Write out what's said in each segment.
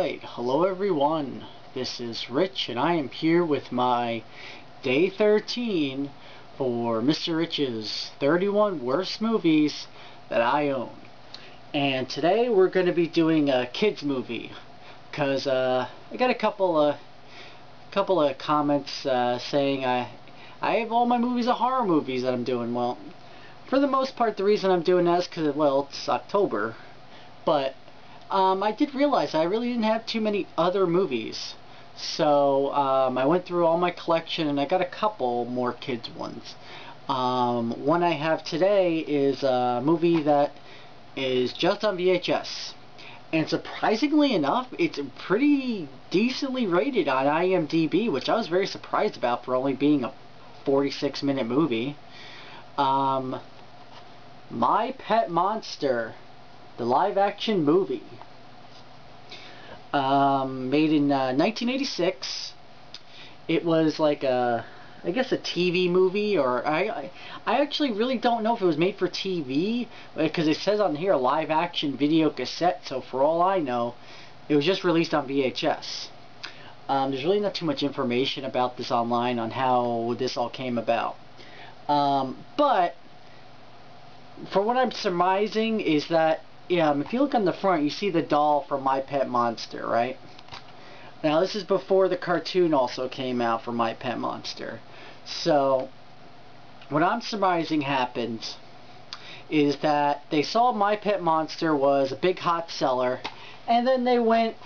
Alright, hello everyone. This is Rich and I am here with my day 13 for Mr. Rich's 31 worst movies that I own. And today we're going to be doing a kids movie because I got a couple of comments saying I have all my movies are horror movies that I'm doing. Well, for the most part the reason I'm doing that is because, well, it's October, but I did realize I really didn't have too many other movies. So I went through all my collection and I got a couple more kids ones. One I have today is a movie that is just on VHS. And surprisingly enough, it's pretty decently rated on IMDb, which I was very surprised about for only being a 46-minute movie. My Pet Monster, the live-action movie, made in 1986. It was like I guess a TV movie, or I actually really don't know if it was made for TV, because it says on here live-action video cassette, so for all I know, it was just released on VHS. There's really not too much information about this online on how this all came about. But for what I'm surmising is that, if you look on the front, you see the doll from My Pet Monster, right? Now, this is before the cartoon also came out for My Pet Monster. So, what I'm surmising happened is that they saw My Pet Monster was a big hot seller, and then they went,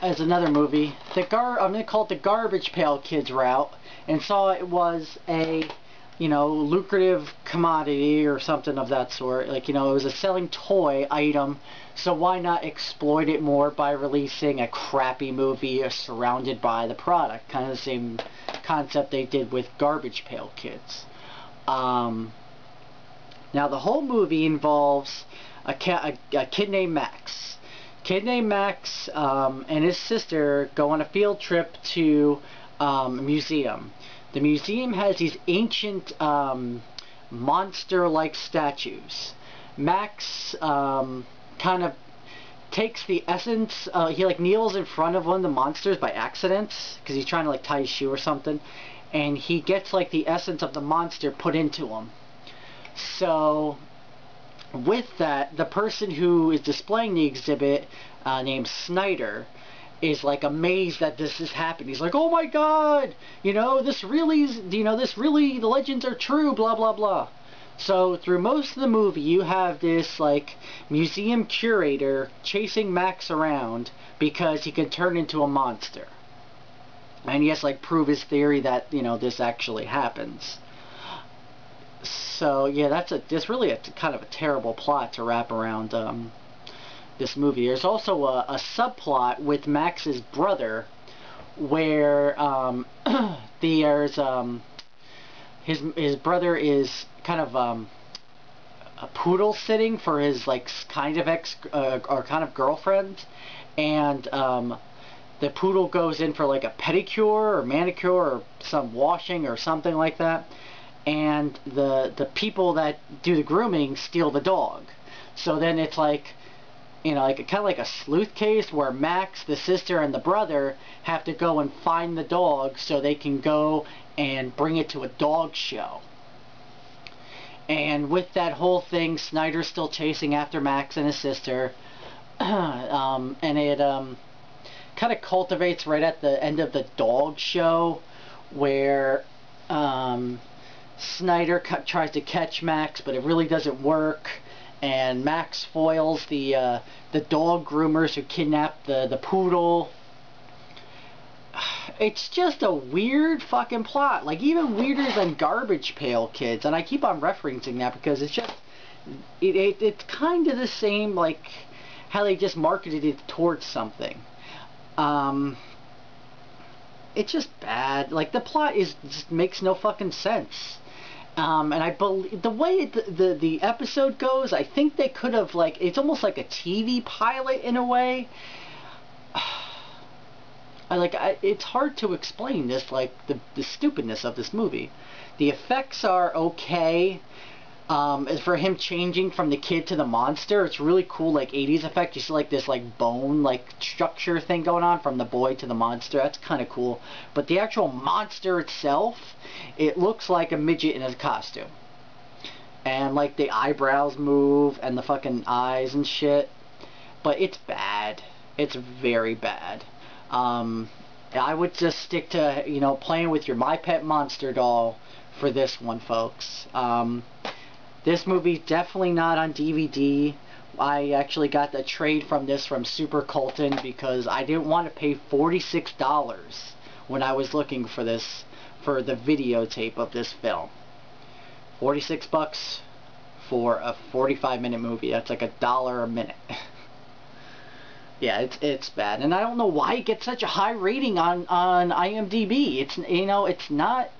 as another movie, I'm going to call it the Garbage Pail Kids route, and saw it was a lucrative commodity or something of that sort. Like, it was a selling toy item, so why not exploit it more by releasing a crappy movie surrounded by the product? Kind of the same concept they did with Garbage Pail Kids. Now, the whole movie involves a kid named Max. Max and his sister go on a field trip to a museum. The museum has these ancient monster-like statues. Max kind of takes the essence, he kneels in front of one of the monsters by accident, because he's trying to tie his shoe or something, and he gets the essence of the monster put into him. So with that, the person who is displaying the exhibit, named Snyder, is amazed that this has happened. He's like, oh my god, this really, the legends are true, blah blah blah. So through most of the movie you have this museum curator chasing Max around because he can turn into a monster, and he has to prove his theory that this actually happens. So yeah, that's really a kind of a terrible plot to wrap around this movie. There's also a subplot with Max's brother where there's his brother is kind of a poodle sitting for his kind of girlfriend, and the poodle goes in for a pedicure or manicure or some washing or something like that, and the people that do the grooming steal the dog. So then it's kind of like a sleuth case where Max, the sister, and the brother have to go and find the dog so they can go and bring it to a dog show. And with that whole thing, Snyder's still chasing after Max and his sister, and it kind of cultivates right at the end of the dog show where Snyder tries to catch Max, but it really doesn't work. And Max foils the dog groomers who kidnap the poodle. It's just a weird fucking plot, even weirder than Garbage Pail Kids, and I keep on referencing that because it's just it's kind of the same, how they just marketed it towards something. It's just bad. The plot just makes no fucking sense. And I believe the way the episode goes, I think they could have it's almost like a TV pilot in a way. It's hard to explain this, the stupidness of this movie. The effects are okay. Is for him changing from the kid to the monster. It's really cool, like 80s effect. You see like this like bone like structure thing going on from the boy to the monster. That's kind of cool. But the actual monster itself, it looks like a midget in a costume. And like the eyebrows move and the fucking eyes and shit. But it's bad. It's very bad. I would just stick to, you know, playing with your My Pet Monster doll for this one, folks. This movie's definitely not on DVD. I actually got the trade from this from Super Colton because I didn't want to pay $46 when I was looking for this, for the videotape of this film. 46 bucks for a 45-minute movie. That's like $1 a minute. Yeah, it's bad, and I don't know why it gets such a high rating on IMDb. It's, you know, it's not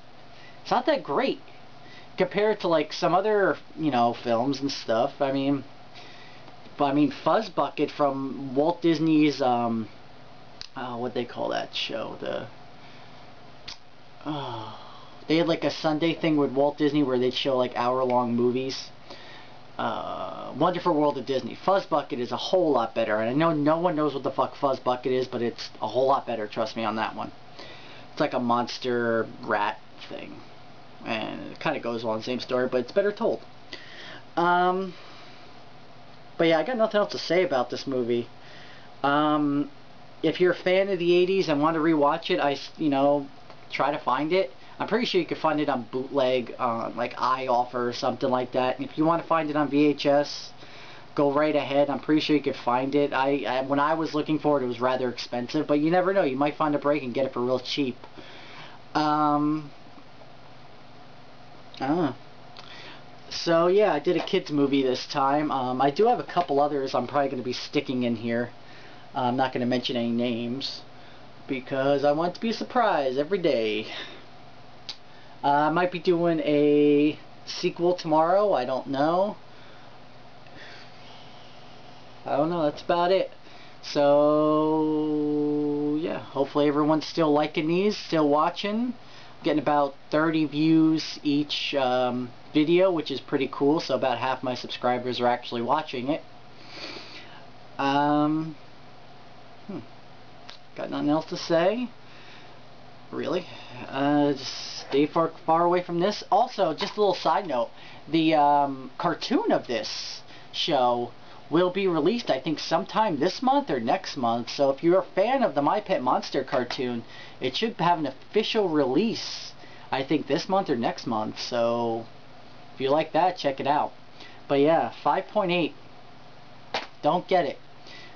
that great compared to like some other, you know, films and stuff. I mean, Fuzz Bucket from Walt Disney's what they call that show? They had like a Sunday thing with Walt Disney where they'd show like hour-long movies. Wonderful World of Disney. Fuzz Bucket is a whole lot better, and I know no one knows what the fuck Fuzz Bucket is, but it's a whole lot better, trust me on that one. It's like a monster rat thing, and it kind of goes on the same story, but it's better told. But yeah, I got nothing else to say about this movie. If you're a fan of the 80s and want to rewatch it, you know, try to find it. I'm pretty sure you can find it on bootleg, like iOffer or something like that. And if you want to find it on VHS, go right ahead. I'm pretty sure you can find it. When I was looking for it, it was rather expensive, but you never know. You might find a break and get it for real cheap. So yeah, I did a kids movie this time. I do have a couple others I'm probably going to be sticking in here. I'm not going to mention any names because I want it to be a surprise every day. I might be doing a sequel tomorrow. I don't know. That's about it. So yeah, hopefully everyone's still liking these, still watching. I'm getting about 30 views each video, which is pretty cool. So about half my subscribers are actually watching it. Got nothing else to say, really. Just stay far away from this. Also, just a little side note, the cartoon of this show will be released, I think, sometime this month or next month. So if you're a fan of the My Pet Monster cartoon, it should have an official release, I think, this month or next month. So if you like that, check it out. But yeah, 5.8. Don't get it.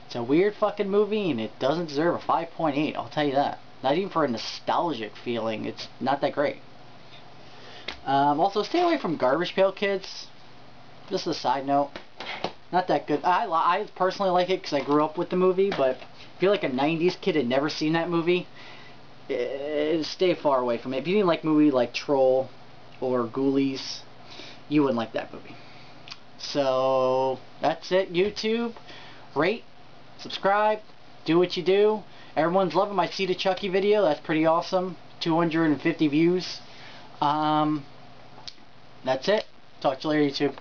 It's a weird fucking movie, and it doesn't deserve a 5.8, I'll tell you that. Not even for a nostalgic feeling. It's not that great. Also, stay away from Garbage Pail Kids. Just a side note. Not that good. I personally like it because I grew up with the movie, but if you're like a 90s kid and never seen that movie, stay far away from it. If you didn't like movie like Troll or Ghoulies, you wouldn't like that movie. So, that's it, YouTube. Rate, subscribe, do what you do. Everyone's loving my Seed of Chucky video. That's pretty awesome. 250 views. That's it. Talk to you later, YouTube.